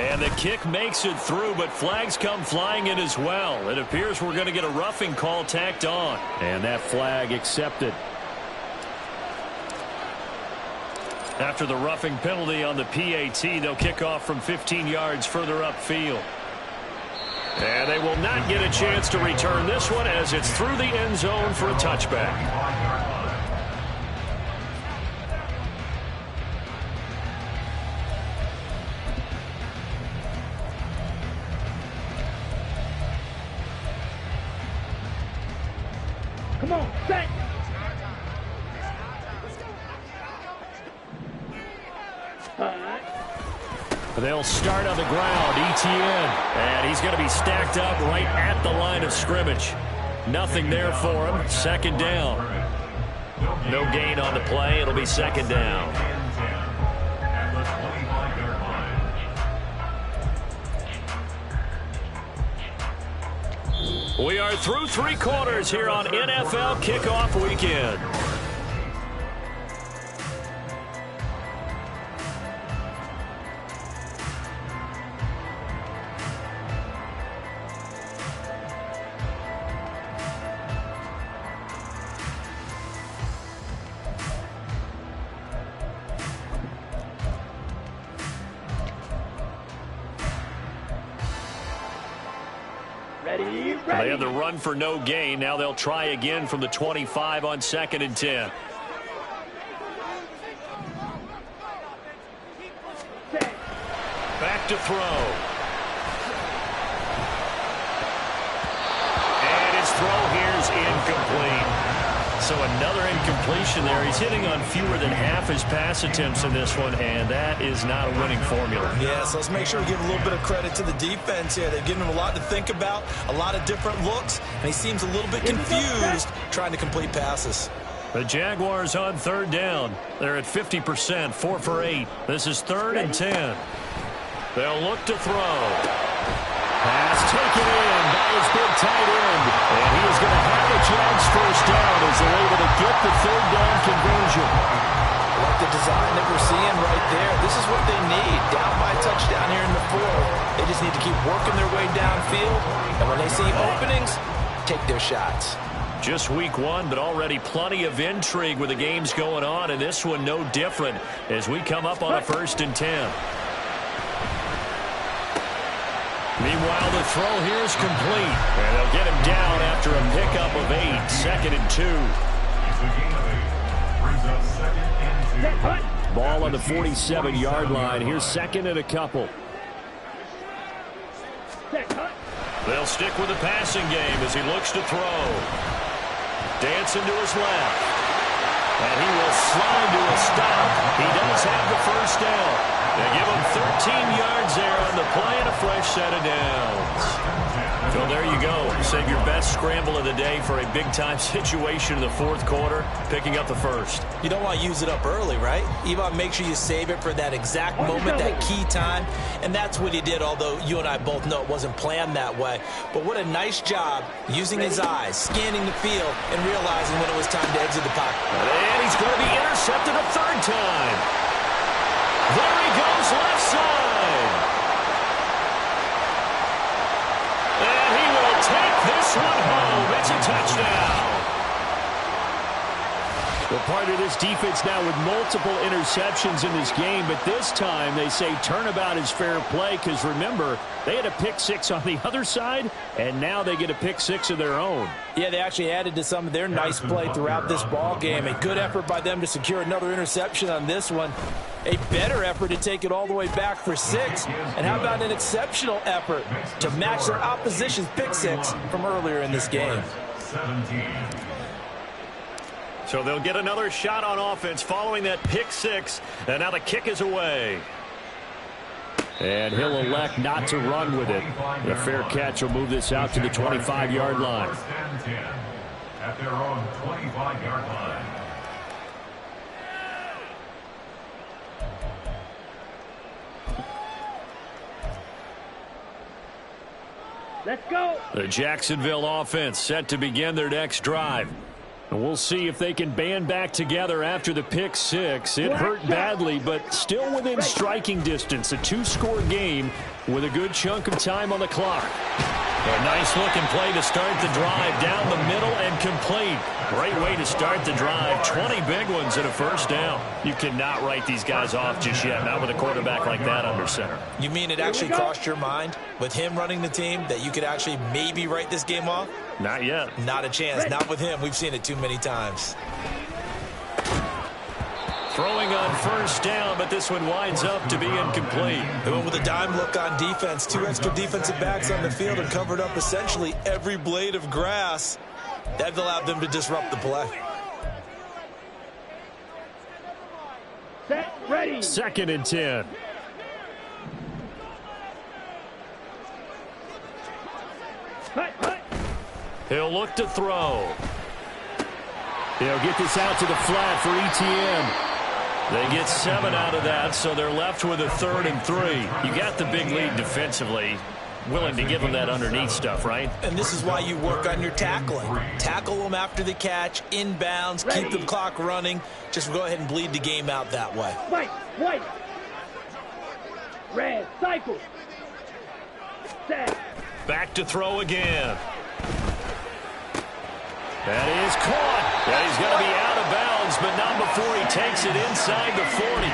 And the kick makes it through, but flags come flying in as well. It appears we're going to get a roughing call tacked on. And that flag accepted. After the roughing penalty on the PAT, they'll kick off from 15 yards further upfield. And they will not get a chance to return this one as it's through the end zone for a touchback. Come on, set. They'll start on the ground. Etienne. And he's going to be stacked up right at the line of scrimmage. Nothing there for him. 2nd down. No gain on the play. It'll be 2nd down. We are through 3 quarters here on NFL Kickoff Weekend. They had the run for no gain. Now they'll try again from the 25 on 2nd and 10. Back to throw. And his throw here is incomplete. So another incompletion there. He's hitting on fewer than half his pass attempts in this one, and that is not a winning formula. Yeah, so let's make sure we give a little bit of credit to the defense here. They've given him a lot to think about, a lot of different looks, and he seems a little bit confused trying to complete passes. The Jaguars on 3rd down. They're at 50%, 4 for 8. This is 3rd and 10. They'll look to throw. Pass taken in by his big tight end. And he is going to have a chance first down as they're able to get the 3rd down conversion. I like the design that we're seeing right there. This is what they need. Down by a touchdown here in the 4th. They just need to keep working their way downfield. And when they see openings, take their shots. Just week 1, but already plenty of intrigue with the games going on. And this one no different as we come up on a 1st and 10. Meanwhile, the throw here is complete. And they'll get him down after a pickup of 8. 2nd and 2. Ball on the 47-yard line. Here's 2nd and a couple. They'll stick with the passing game as he looks to throw. Dancing to his left. And he will slide to a stop. He does have the first down. They give him 13 yards there on the play and a fresh set of downs. So there you go. Save your best scramble of the day for a big-time situation in the fourth quarter, picking up the first. You don't want to use it up early, right? You want to make sure you save it for that exact moment, that key time. And that's what he did, although you and I both know it wasn't planned that way. But what a nice job using his eyes, scanning the field, and realizing when it was time to exit the pocket. And he's going to be intercepted a third time. There he goes, left side. And he will take this one home. It's a touchdown. Well, part of this defense now with multiple interceptions in this game, but this time they say turnabout is fair play because, remember, they had a pick six on the other side, and now they get a pick six of their own. Yeah, they actually added to some of their nice play throughout this ball game. A good effort by them to secure another interception on this one. A better effort to take it all the way back for 6. And how about an exceptional effort to match their opposition's pick six from earlier in this game? 17. So they'll get another shot on offense following that pick six, and now the kick is away. And he'll elect not to run with it. A fair catch will move this out to the 25-yard line. First and 10 at their own 25-yard line. Let's go. The Jacksonville offense set to begin their next drive. And we'll see if they can band back together after the pick six. It hurt badly, but still within striking distance. A 2-score game with a good chunk of time on the clock. A nice-looking play to start the drive down the middle and complete. Great way to start the drive. 20 big ones and a first down. You cannot write these guys off just yet, not with a quarterback like that under center. You mean it actually crossed your mind with him running the team that you could actually maybe write this game off? Not yet. Not a chance. Not with him. We've seen it too many times. Throwing on first down, but this one winds up to be incomplete. They went with a dime look on defense. 2 extra defensive backs on the field and covered up essentially every blade of grass. That allowed them to disrupt the play. Set, ready. 2nd and 10. Hut, hut. He'll look to throw. He'll get this out to the flat for ETN. They get 7 out of that, so they're left with a 3rd and 3. You got the big lead defensively. Willing to give them that underneath stuff, right? And this is why you work on your tackling. Tackle them after the catch, inbounds, keep the clock running. Just go ahead and bleed the game out that way. White. Red, cycle. Set. Back to throw again. That is caught. And he's going to be out of bounds, but not before he takes it inside the 40.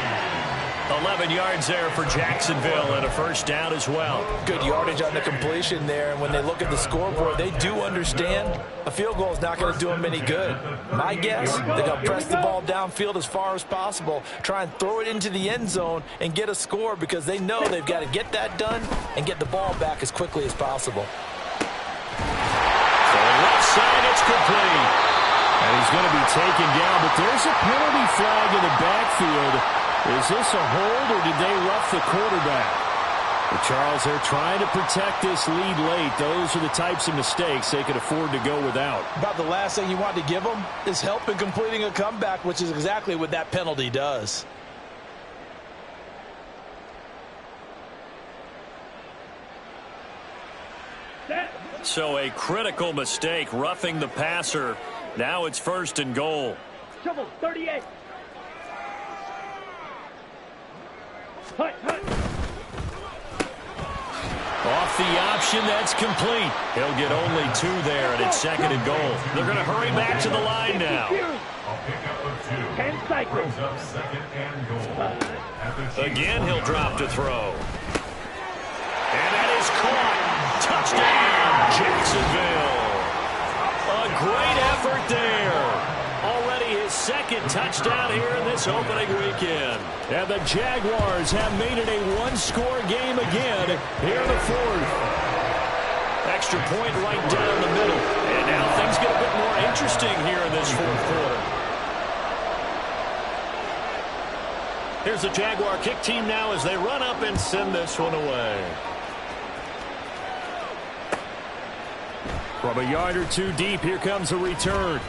11 yards there for Jacksonville and a first down as well. Good yardage on the completion there. And when they look at the scoreboard, they do understand a field goal is not going to do them any good. My guess, they're going to press the ball downfield as far as possible, try and throw it into the end zone and get a score because they know they've got to get that done and get the ball back as quickly as possible. So left side, it's complete. And he's going to be taken down, but there's a penalty flag in the backfield. Is this a hold, or did they rough the quarterback? Well, Charles, they're trying to protect this lead late. Those are the types of mistakes they could afford to go without. About the last thing you want to give them is help in completing a comeback, which is exactly what that penalty does. So a critical mistake, roughing the passer. Now it's 1st and goal. Trouble, 38. Hut. Off the option, that's complete. He'll get only 2 there, and it's 2nd and goal. They're going to hurry back to the line now. A pickup of 2. 10 cycles. Brings up 2nd and goal. At the Chiefs. Again, he'll drop to throw. And that is caught. Touchdown, Jacksonville. A great effort there. Already his 2nd touchdown here in this opening weekend. And the Jaguars have made it a 1-score game again here in the 4th. Extra point right down the middle. And now things get a bit more interesting here in this 4th quarter. Here's the Jaguar kick team now as they run up and send this one away. From a yard or two deep, here comes a return.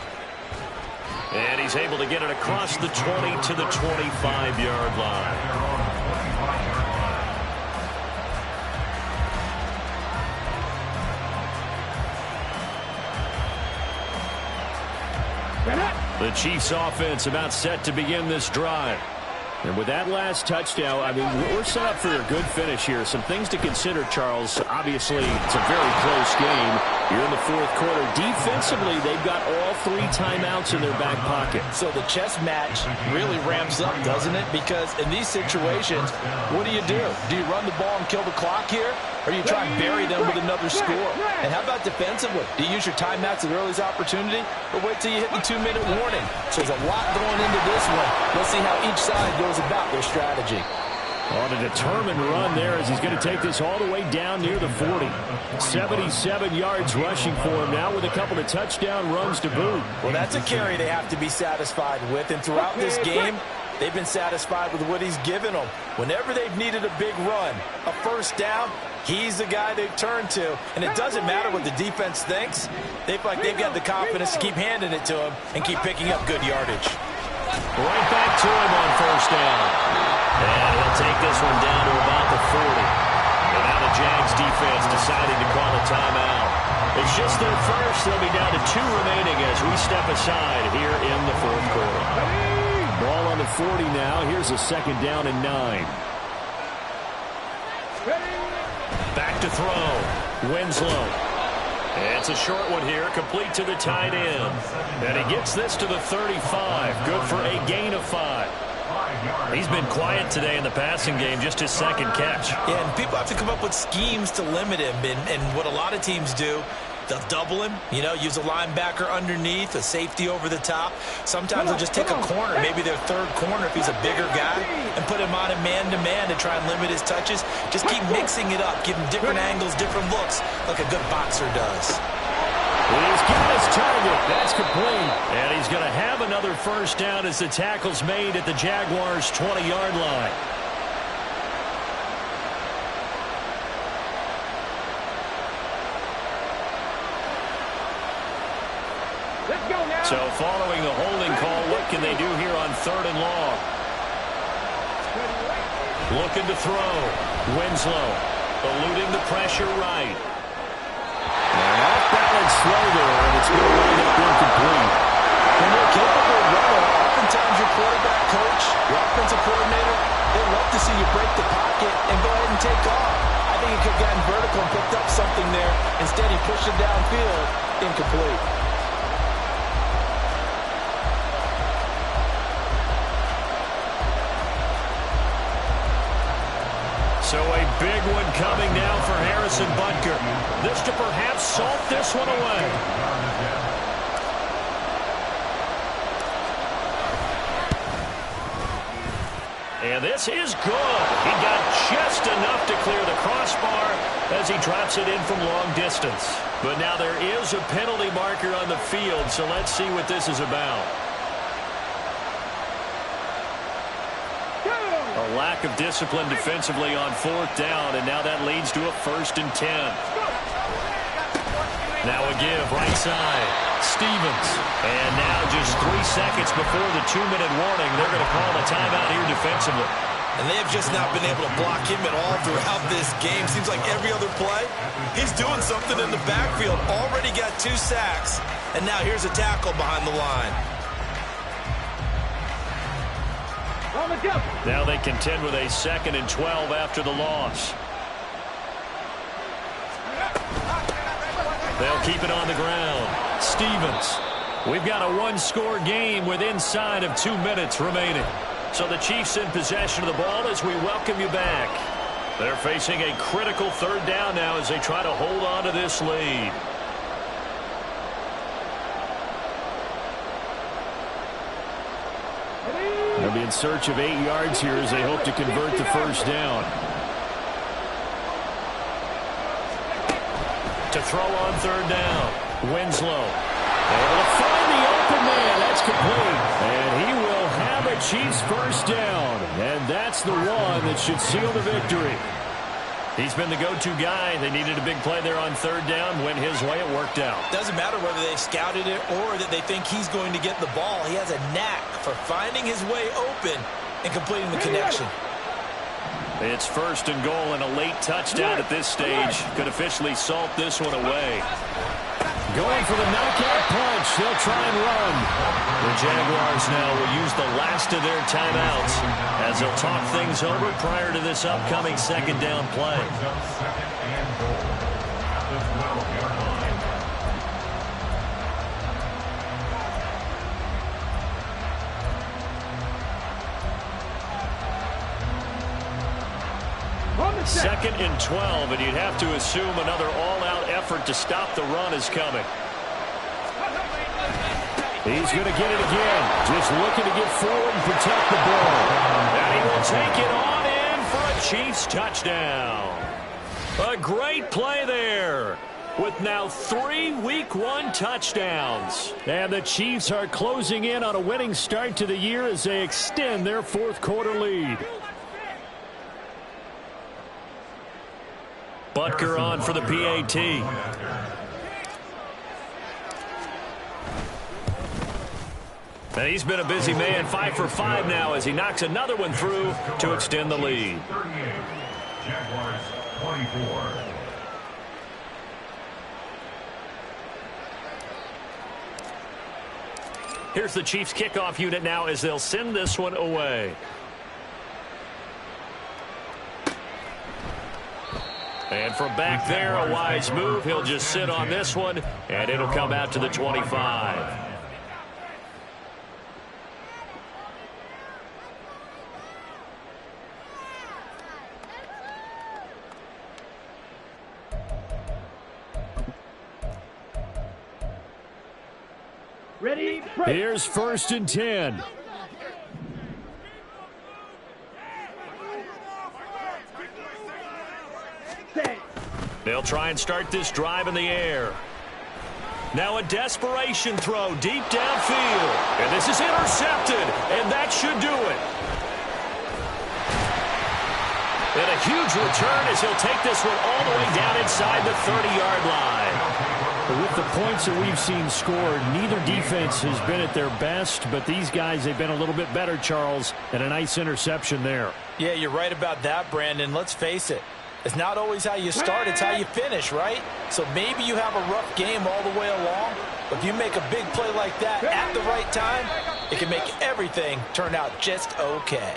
And he's able to get it across the 20 to the 25-yard line. The Chiefs offense about set to begin this drive. And with that last touchdown, I mean, we're set up for a good finish here. Some things to consider, Charles. Obviously, it's a very close game. You're in the fourth quarter. Defensively, they've got all 3 timeouts in their back pocket. So the chess match really ramps up, doesn't it? Because in these situations, what do? Do you run the ball and kill the clock here? Or do you try and bury them with another score? And how about defensively? Do you use your timeouts at the earliest opportunity? Or wait till you hit the 2-minute warning? So there's a lot going into this one. Let's see how each side goes about their strategy. On a determined run there as he's going to take this all the way down near the 40. 77 yards rushing for him now with a couple of touchdown runs to boot. Well, that's a carry they have to be satisfied with. And throughout this game, they've been satisfied with what he's given them. Whenever they've needed a big run, a first down, he's the guy they've turned to. And it doesn't matter what the defense thinks. They feel like they've got the confidence to keep handing it to him and keep picking up good yardage. Right back to him on first down. And he'll take this one down to about the 40. And now the Jags defense deciding to call a timeout. It's just their first. They'll be down to 2 remaining as we step aside here in the fourth quarter. Ball on the 40 now. Here's a second down and 9. Back to throw. Winslow. It's a short one here, complete to the tight end. And he gets this to the 35. Good for a gain of 5. He's been quiet today in the passing game, just his second catch. Yeah, and people have to come up with schemes to limit him. And what a lot of teams do, they'll double him, use a linebacker underneath, a safety over the top. Sometimes they'll just take a corner, maybe their third corner if he's a bigger guy, and put him on a man-to-man to try and limit his touches. Just keep mixing it up, give him different angles, different looks, like a good boxer does. He's got his target. That's complete. And he's going to have another first down as the tackle's made at the Jaguars' 20-yard line. Let's go now. So following the holding call, what can they do here on 3rd and long? Looking to throw. Winslow eluding the pressure right. And off-balance throw there, and it's going to wind up incomplete. When you're capable of running, oftentimes your quarterback coach, your offensive coordinator, they love to see you break the pocket and go ahead and take off. I think he could have gotten vertical and picked up something there. Instead, he pushed it downfield, incomplete. So a big one coming now for Harrison Butker. This to perhaps salt this one away. And this is good. He got just enough to clear the crossbar as he drops it in from long distance. But now there is a penalty marker on the field, so let's see what this is about. A lack of discipline defensively on 4th down, and now that leads to a 1st and 10. Now a give, right side. Stevens. And now just 3 seconds before the 2-minute warning, they're going to call a timeout here defensively. And they have just not been able to block him at all throughout this game. Seems like every other play, he's doing something in the backfield. Already got 2 sacks, and now here's a tackle behind the line. Now they contend with a 2nd and 12 after the loss. They'll keep it on the ground. Stevens. We've got a 1-score game with inside of 2 minutes remaining. So the Chiefs in possession of the ball as we welcome you back. They're facing a critical 3rd down now as they try to hold on to this lead. They'll be in search of 8 yards here as they hope to convert the first down. To throw on 3rd down. Winslow. Able to find the open man. That's complete. And he will have a Chiefs first down, and that's the one that should seal the victory. He's been the go-to guy. They needed a big play there on third down. Went his way. It worked out. Doesn't matter whether they scouted it or that they think he's going to get the ball. He has a knack for finding his way open and completing the connection. It's first and goal and a late touchdown at this stage. Could officially salt this one away. Going for the knockout punch. They'll try and run. The Jaguars now will use the last of their timeouts as they'll talk things over prior to this upcoming second down play. Second and goal at the 12-yard line. Second and 12, and you'd have to assume another all-out effort to stop the run is coming. He's going to get it again. Just looking to get forward and protect the ball. And he will take it on in for a Chiefs touchdown. A great play there with now 3 Week 1 touchdowns. And the Chiefs are closing in on a winning start to the year as they extend their fourth quarter lead. Butker on for the PAT. And he's been a busy man, 5 for 5 now as he knocks another one through to extend the lead. 38, Jaguars 24. Here's the Chiefs kickoff unit now as they'll send this one away. And from back there, a wise move. He'll just sit on this one, and it'll come out to the 25. Ready? Here's first and 10. They'll try and start this drive in the air. Now a desperation throw deep downfield. And this is intercepted, and that should do it. And a huge return as he'll take this one all the way down inside the 30-yard line. With the points that we've seen scored, neither defense has been at their best, but these guys, they've been a little bit better, Charles, and a nice interception there. Yeah, you're right about that, Brandon. Let's face it. It's not always how you start, it's how you finish, right? So maybe you have a rough game all the way along, but if you make a big play like that at the right time, it can make everything turn out just okay.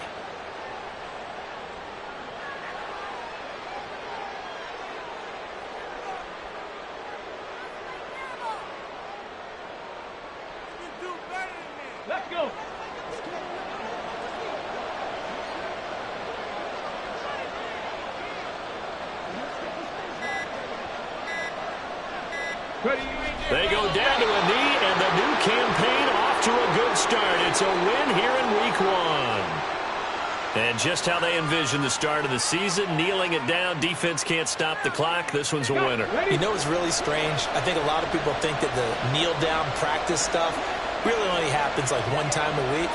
Let's go. They go down to a knee, and the new campaign off to a good start. It's a win here in Week 1. And just how they envision the start of the season, kneeling it down, defense can't stop the clock. This one's a winner. You know what's really strange? I think a lot of people think that the kneel-down practice stuff really only happens like one time a week.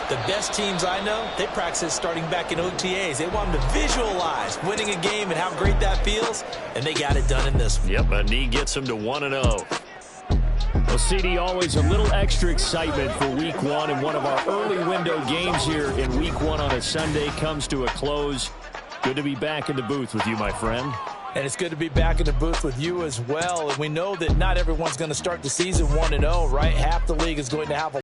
The best teams I know, they practice starting back in OTAs. They want them to visualize winning a game and how great that feels, and they got it done in this one. Yep, a knee gets them to 1-0. Well, CD, always a little extra excitement for Week 1, and one of our early window games here in Week 1 on a Sunday comes to a close. Good to be back in the booth with you, my friend. And it's good to be back in the booth with you as well. And we know that not everyone's going to start the season 1-0, right? Half the league is going to have a